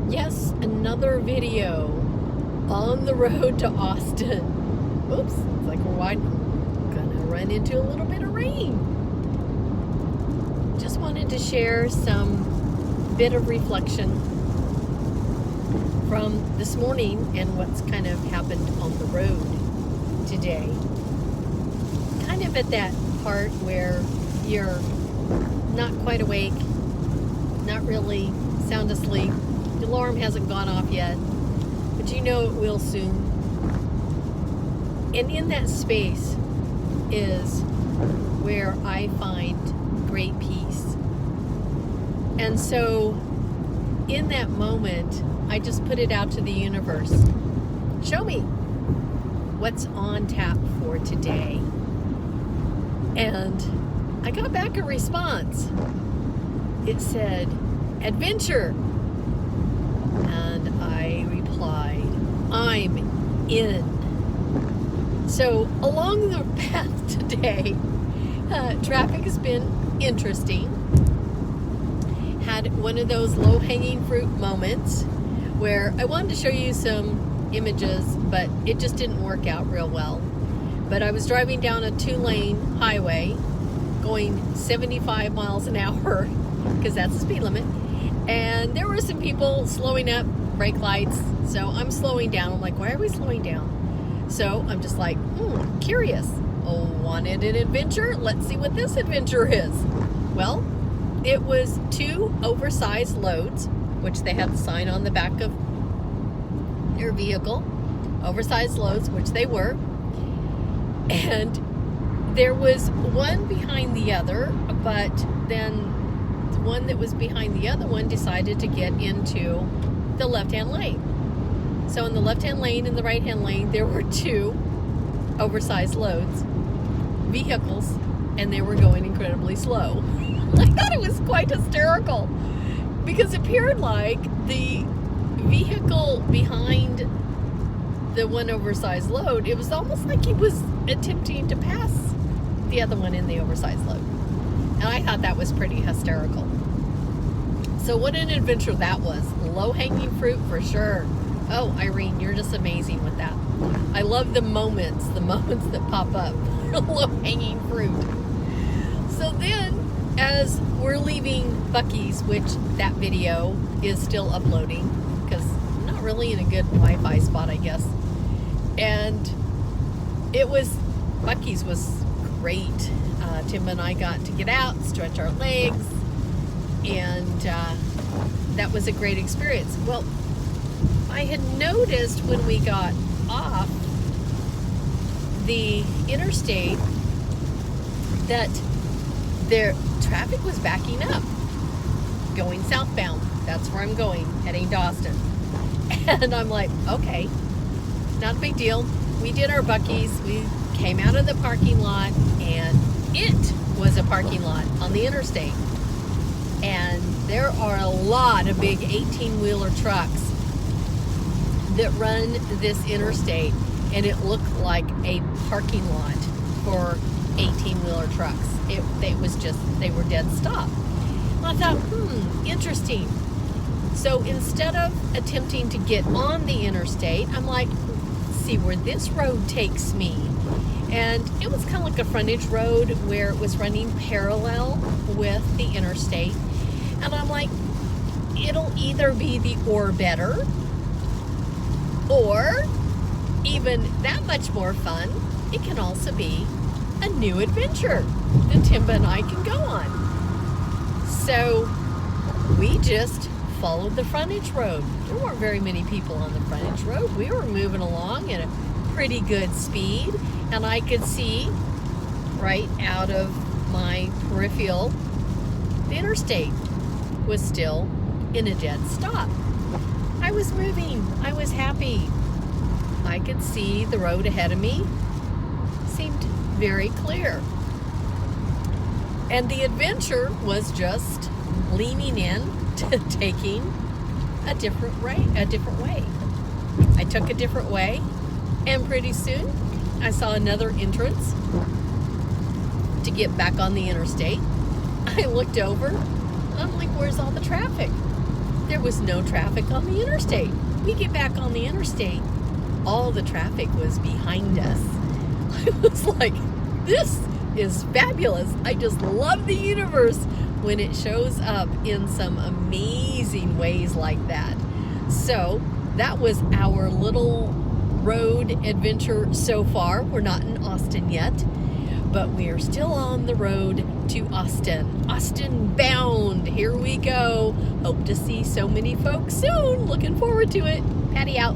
Yes, another video on the road to Austin. Oops, it's like we're gonna run into a little bit of rain. Just wanted to share some bit of reflection from this morning and what's kind of happened on the road today. Kind of at that part where you're not quite awake, not really sound asleep. The alarm hasn't gone off yet, but you know it will soon. And in that space is where I find great peace. And so in that moment, I just put it out to the universe. Show me what's on tap for today. And I got back a response. It said, adventure. And I replied, I'm in. So along the path today, traffic has been interesting. Had one of those low-hanging fruit moments where I wanted to show you some images, but it just didn't work out real well. But I was driving down a 2-lane highway going 75 miles an hour because that's the speed limit. And there were some people slowing up, brake lights. So I'm slowing down. I'm like, why are we slowing down? So I'm just like, curious. Oh, wanted an adventure? Let's see what this adventure is. Well, it was 2 oversized loads, which they had the sign on the back of their vehicle. Oversized loads, which they were. And there was one behind the other, but then the one that was behind the other one decided to get into the left-hand lane. So in the left-hand lane and the right-hand lane, there were 2 oversized loads, vehicles, and they were going incredibly slow. I thought it was quite hysterical because it appeared like the vehicle behind the one oversized load, it was almost like he was attempting to pass the other one in the oversized load. And I thought that was pretty hysterical. So what an adventure that was. Low-hanging fruit for sure. Oh, Irene, you're just amazing with that. I love the moments that pop up. Low-hanging fruit. So then, as we're leaving Buc-ee's, which that video is still uploading, because I'm not really in a good Wi-Fi spot, I guess. And Buc-ee's was great. Tim and I got to get out, stretch our legs, and that was a great experience. Well, I had noticed when we got off the interstate that their traffic was backing up, going southbound. That's where I'm going, heading to Austin. And I'm like, okay, not a big deal. We did our Buc-ee's. We came out of the parking lot, and it was a parking lot on the interstate. And there are a lot of big 18-wheeler trucks that run this interstate, and it looked like a parking lot for 18-wheeler trucks. It was just, they were dead stop. And I thought, interesting. So instead of attempting to get on the interstate, I'm like, see where this road takes me. And it was kind of like a frontage road where it was running parallel with the interstate. And I'm like, it'll either be the or better, or even that much more fun, it can also be a new adventure that Timba and I can go on. So we just followed the frontage road. There weren't very many people on the frontage road. We were moving along at a pretty good speed, and I could see right out of my peripheral the interstate was still in a dead stop. I was moving. I was happy. I could see the road ahead of me. Seemed very clear. And the adventure was just leaning in to taking a different way. I took a different way, and pretty soon I saw another entrance to get back on the interstate. I looked over, I'm like, where's all the traffic? there was no traffic on the interstate. We get back on the interstate, all the traffic was behind us. I was like, this is fabulous. I just love the universe when it shows up in some amazing ways like that. So that was our little road adventure so far. We're not in Austin yet, but we are still on the road to Austin. Austin bound. Here we go. Hope to see so many folks soon. Looking forward to it. Patty out.